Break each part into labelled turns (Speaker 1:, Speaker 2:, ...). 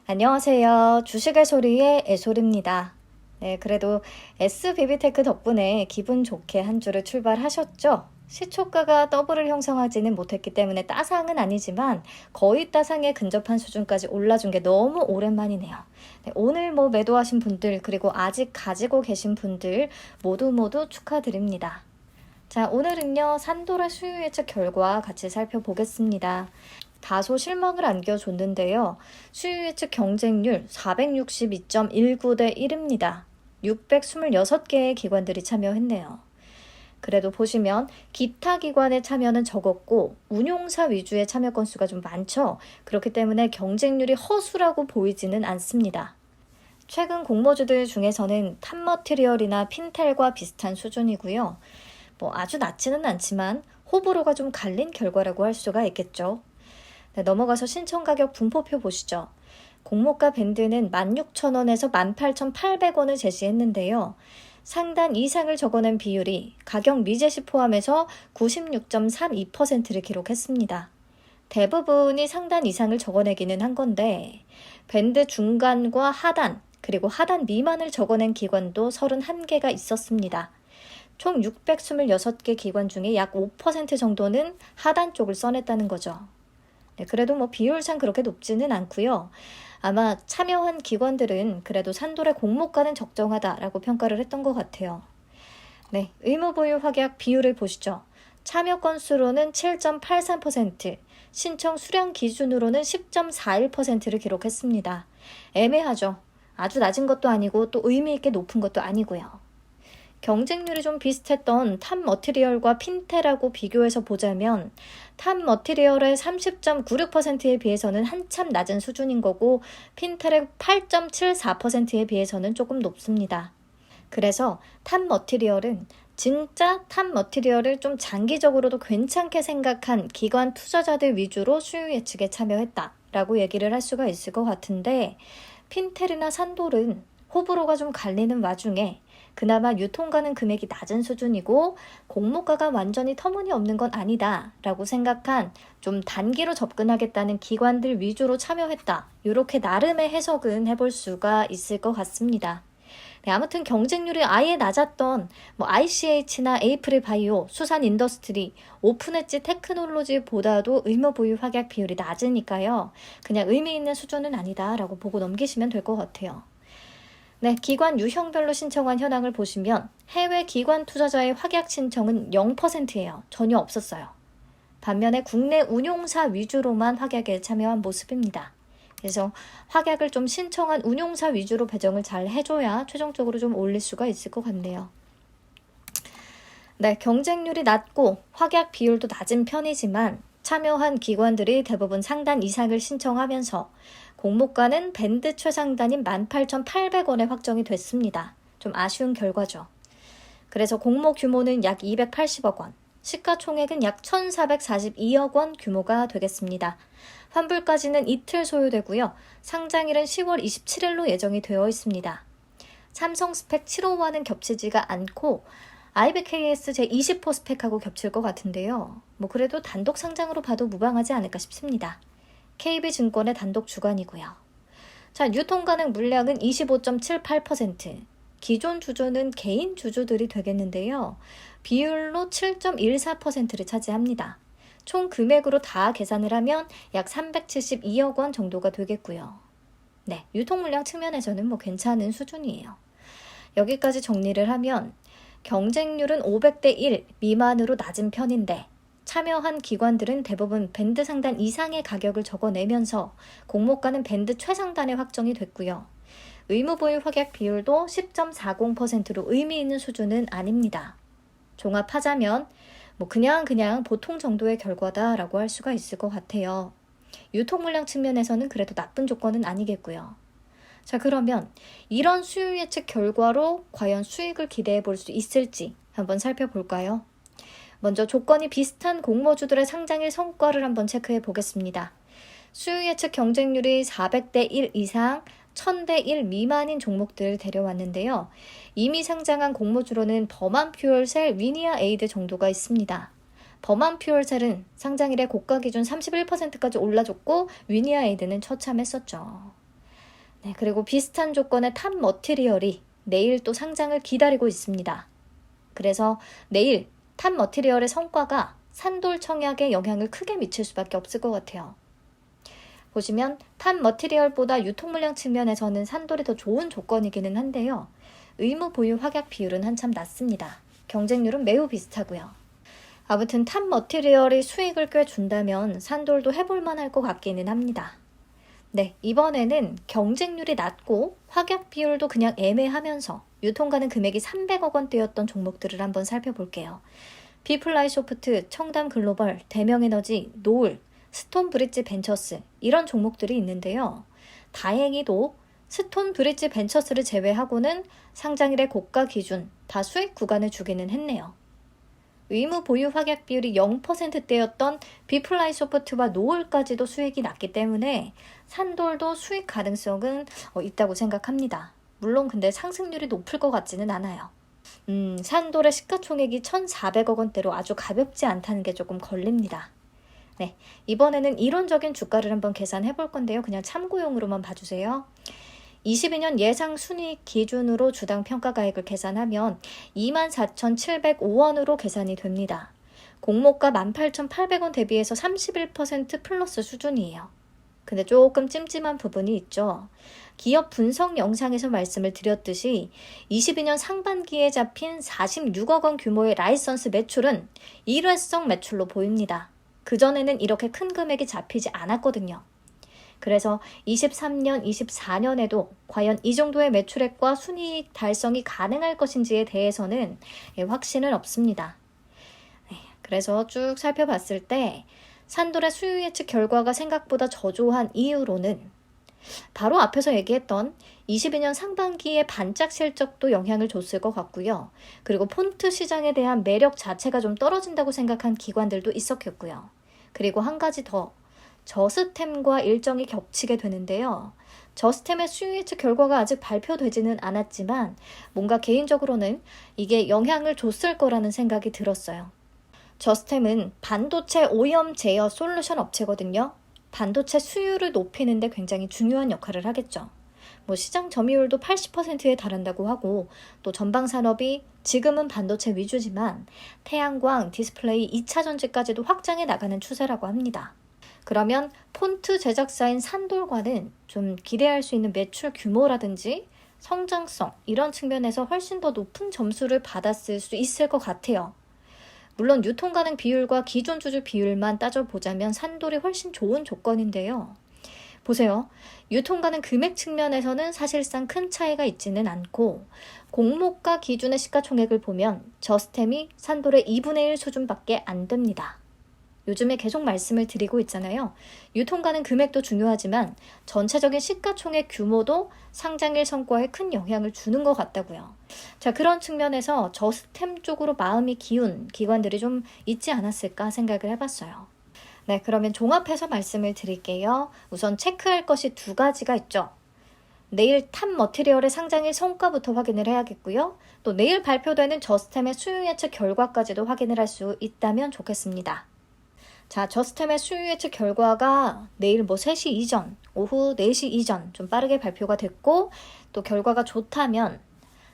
Speaker 1: 안녕하세요. 주식의 소리의 애솔입니다. 네, 그래도 SBB테크 덕분에 기분 좋게 한 주를 출발하셨죠? 시초가가 더블을 형성하지는 못했기 때문에 따상은 아니지만 거의 따상에 근접한 수준까지 올라준 게 너무 오랜만이네요. 네, 오늘 매도하신 분들 그리고 아직 가지고 계신 분들 모두 축하드립니다. 자, 오늘은요, 산도라 수요 예측 결과 같이 살펴보겠습니다. 다소 실망을 안겨줬는데요. 수요 예측 경쟁률 462.19대 1입니다. 626개의 기관들이 참여했네요. 그래도 보시면 기타 기관의 참여는 적었고 운용사 위주의 참여 건수가 좀 많죠. 그렇기 때문에 경쟁률이 허술하고 보이지는 않습니다. 최근 공모주들 중에서는 탑머티리얼이나 핀텔과 비슷한 수준이고요. 아주 낮지는 않지만 호불호가 좀 갈린 결과라고 할 수가 있겠죠. 네, 넘어가서 신청 가격 분포표 보시죠. 공모가 밴드는 16,000원에서 18,800원을 제시했는데요. 상단 이상을 적어낸 비율이 가격 미제시 포함해서 96.32%를 기록했습니다. 대부분이 상단 이상을 적어내기는 한 건데 밴드 중간과 하단 그리고 하단 미만을 적어낸 기관도 31개가 있었습니다. 총 626개 기관 중에 약 5% 정도는 하단 쪽을 써냈다는 거죠. 네, 그래도 비율상 그렇게 높지는 않고요. 아마 참여한 기관들은 그래도 산돌의 공모가는 적정하다라고 평가를 했던 것 같아요. 네, 의무보유 확약 비율을 보시죠. 참여 건수로는 7.83%, 신청 수량 기준으로는 10.41%를 기록했습니다. 애매하죠. 아주 낮은 것도 아니고 또 의미 있게 높은 것도 아니고요. 경쟁률이 좀 비슷했던 탑머티리얼과 핀텔하고 비교해서 보자면 탑머티리얼의 30.96%에 비해서는 한참 낮은 수준인 거고 핀텔의 8.74%에 비해서는 조금 높습니다. 그래서 탑머티리얼은 진짜 탑머티리얼을 좀 장기적으로도 괜찮게 생각한 기관 투자자들 위주로 수요 예측에 참여했다라고 얘기를 할 수가 있을 것 같은데 핀텔이나 산돌은 호불호가 좀 갈리는 와중에 그나마 유통가는 금액이 낮은 수준이고 공모가가 완전히 터무니없는 건 아니다 라고 생각한 좀 단기로 접근하겠다는 기관들 위주로 참여했다. 이렇게 나름의 해석은 해볼 수가 있을 것 같습니다. 네, 아무튼 경쟁률이 아예 낮았던 ICH나 에이프릴 바이오, 수산 인더스트리, 오픈 엣지 테크놀로지보다도 의무 보유 확약 비율이 낮으니까요. 그냥 의미 있는 수준은 아니다라고 보고 넘기시면 될 것 같아요. 네, 기관 유형별로 신청한 현황을 보시면 해외 기관 투자자의 확약 신청은 0%예요. 전혀 없었어요. 반면에 국내 운용사 위주로만 확약에 참여한 모습입니다. 그래서 확약을 좀 신청한 운용사 위주로 배정을 잘 해줘야 최종적으로 좀 올릴 수가 있을 것 같네요. 네, 경쟁률이 낮고 확약 비율도 낮은 편이지만 참여한 기관들이 대부분 상단 이상을 신청하면서 공모가는 밴드 최상단인 18,800원에 확정이 됐습니다. 좀 아쉬운 결과죠. 그래서 공모 규모는 약 280억 원, 시가총액은 약 1,442억 원 규모가 되겠습니다. 환불까지는 이틀 소요되고요. 상장일은 10월 27일로 예정이 되어 있습니다. 삼성 스펙 7호와는 겹치지가 않고 IBKS 제20호 스펙하고 겹칠 것 같은데요. 그래도 단독 상장으로 봐도 무방하지 않을까 싶습니다. KB증권의 단독 주관이고요. 자, 유통 가능 물량은 25.78%, 기존 주주는 개인 주주들이 되겠는데요. 비율로 7.14%를 차지합니다. 총 금액으로 다 계산을 하면 약 372억 원 정도가 되겠고요. 네, 유통 물량 측면에서는 괜찮은 수준이에요. 여기까지 정리를 하면 경쟁률은 500대 1 미만으로 낮은 편인데 참여한 기관들은 대부분 밴드 상단 이상의 가격을 적어내면서 공모가는 밴드 최상단에 확정이 됐고요. 의무보유 확약 비율도 10.40%로 의미 있는 수준은 아닙니다. 종합하자면 그냥 보통 정도의 결과다라고 할 수가 있을 것 같아요. 유통 물량 측면에서는 그래도 나쁜 조건은 아니겠고요. 자, 그러면 이런 수요 예측 결과로 과연 수익을 기대해 볼 수 있을지 한번 살펴볼까요? 먼저 조건이 비슷한 공모주들의 상장일 성과를 한번 체크해 보겠습니다. 수요 예측 경쟁률이 400대 1 이상, 1000대 1 미만인 종목들을 데려왔는데요. 이미 상장한 공모주로는 버만퓨얼셀, 위니아 에이드 정도가 있습니다. 버만퓨얼셀은 상장일에 고가 기준 31%까지 올라줬고 위니아 에이드는 처참했었죠. 네, 그리고 비슷한 조건의 탑 머티리얼이 내일 또 상장을 기다리고 있습니다. 그래서 내일 탑 머티리얼의 성과가 산돌 청약에 영향을 크게 미칠 수밖에 없을 것 같아요. 보시면 탑 머티리얼보다 유통 물량 측면에서는 산돌이 더 좋은 조건이기는 한데요. 의무 보유 확약 비율은 한참 낮습니다. 경쟁률은 매우 비슷하고요. 아무튼 탑 머티리얼이 수익을 꽤 준다면 산돌도 해볼 만할 것 같기는 합니다. 네, 이번에는 경쟁률이 낮고 확약 비율도 그냥 애매하면서 유통가는 금액이 300억 원대였던 종목들을 한번 살펴볼게요. 비플라이소프트, 청담글로벌, 대명에너지, 노을, 스톤브릿지 벤처스 이런 종목들이 있는데요. 다행히도 스톤브릿지 벤처스를 제외하고는 상장일의 고가 기준 다 수익 구간을 주기는 했네요. 의무 보유 확약 비율이 0%대였던 비플라이소프트와 노을까지도 수익이 났기 때문에 산돌도 수익 가능성은 있다고 생각합니다. 물론 근데 상승률이 높을 것 같지는 않아요. 산돌의 시가총액이 1,400억 원대로 아주 가볍지 않다는 게 조금 걸립니다. 네, 이번에는 이론적인 주가를 한번 계산해 볼 건데요. 그냥 참고용으로만 봐주세요. 22년 예상 순이익 기준으로 주당 평가가액을 계산하면 24,705원으로 계산이 됩니다. 공모가 18,800원 대비해서 31% 플러스 수준이에요. 근데 조금 찜찜한 부분이 있죠. 기업 분석 영상에서 말씀을 드렸듯이 22년 상반기에 잡힌 46억 원 규모의 라이선스 매출은 일회성 매출로 보입니다. 그전에는 이렇게 큰 금액이 잡히지 않았거든요. 그래서 23년, 24년에도 과연 이 정도의 매출액과 순이익 달성이 가능할 것인지에 대해서는 확신은 없습니다. 그래서 쭉 살펴봤을 때 산돌의 수요 예측 결과가 생각보다 저조한 이유로는 바로 앞에서 얘기했던 22년 상반기의 반짝 실적도 영향을 줬을 것 같고요. 그리고 폰트 시장에 대한 매력 자체가 좀 떨어진다고 생각한 기관들도 있었겠고요. 그리고 한 가지 더, 저스템과 일정이 겹치게 되는데요. 저스템의 수요 예측 결과가 아직 발표되지는 않았지만 뭔가 개인적으로는 이게 영향을 줬을 거라는 생각이 들었어요. 저스템은 반도체 오염 제어 솔루션 업체거든요. 반도체 수요를 높이는 데 굉장히 중요한 역할을 하겠죠. 시장 점유율도 80%에 달한다고 하고 또 전방 산업이 지금은 반도체 위주지만 태양광, 디스플레이, 2차 전지까지도 확장해 나가는 추세라고 합니다. 그러면 폰트 제작사인 산돌과는 좀 기대할 수 있는 매출 규모라든지 성장성 이런 측면에서 훨씬 더 높은 점수를 받았을 수 있을 것 같아요. 물론 유통 가능 비율과 기존 주주 비율만 따져보자면 산돌이 훨씬 좋은 조건인데요. 보세요. 유통 가능 금액 측면에서는 사실상 큰 차이가 있지는 않고 공모가 기준의 시가총액을 보면 저스템이 산돌의 2분의 1 수준밖에 안 됩니다. 요즘에 계속 말씀을 드리고 있잖아요. 유통 가능 금액도 중요하지만 전체적인 시가총액 규모도 상장일 성과에 큰 영향을 주는 것 같다고요. 자, 그런 측면에서 저스템 쪽으로 마음이 기운 기관들이 좀 있지 않았을까 생각을 해봤어요. 네, 그러면 종합해서 말씀을 드릴게요. 우선 체크할 것이 두 가지가 있죠. 내일 탑 머티리얼의 상장일 성과부터 확인을 해야겠고요. 또 내일 발표되는 저스템의 수요 예측 결과까지도 확인을 할 수 있다면 좋겠습니다. 자, 저스템의 수요 예측 결과가 내일 3시 이전, 오후 4시 이전 좀 빠르게 발표가 됐고 또 결과가 좋다면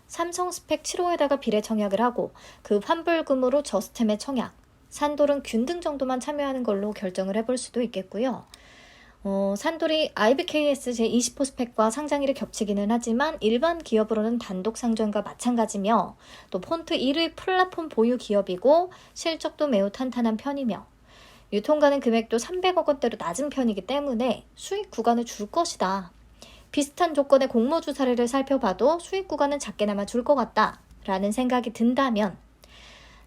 Speaker 1: 삼성 스펙 7호에다가 비례 청약을 하고 그 환불금으로 저스템의 청약, 산돌은 균등 정도만 참여하는 걸로 결정을 해볼 수도 있겠고요. 산돌이 IBKS 제20호 스펙과 상장일이 겹치기는 하지만 일반 기업으로는 단독 상장과 마찬가지며 또 폰트 1위 플랫폼 보유 기업이고 실적도 매우 탄탄한 편이며 유통 가능 금액도 300억 원대로 낮은 편이기 때문에 수익 구간을 줄 것이다. 비슷한 조건의 공모주 사례를 살펴봐도 수익 구간은 작게나마 줄 것 같다 라는 생각이 든다면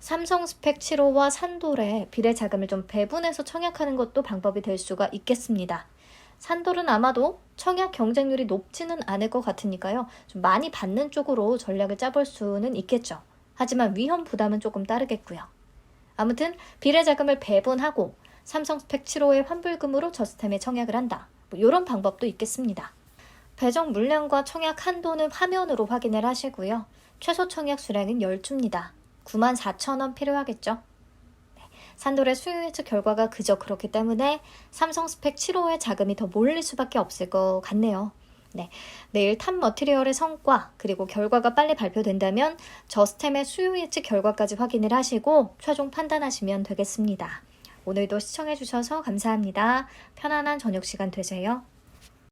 Speaker 1: 삼성 스펙 7호와 산돌에 비례 자금을 좀 배분해서 청약하는 것도 방법이 될 수가 있겠습니다. 산돌은 아마도 청약 경쟁률이 높지는 않을 것 같으니까요. 좀 많이 받는 쪽으로 전략을 짜볼 수는 있겠죠. 하지만 위험 부담은 조금 따르겠고요. 아무튼 비례 자금을 배분하고 삼성 스펙 7호의 환불금으로 저스템에 청약을 한다. 이런 방법도 있겠습니다. 배정 물량과 청약 한도는 화면으로 확인을 하시고요. 최소 청약 수량은 10주입니다. 94,000원 필요하겠죠. 산돌의 수요 예측 결과가 그저 그렇기 때문에 삼성 스펙 7호의 자금이 더 몰릴 수밖에 없을 것 같네요. 내일 탑 머티리얼의 성과 그리고 결과가 빨리 발표된다면 저스템의 수요 예측 결과까지 확인을 하시고 최종 판단하시면 되겠습니다. 오늘도 시청해주셔서 감사합니다. 편안한 저녁 시간 되세요.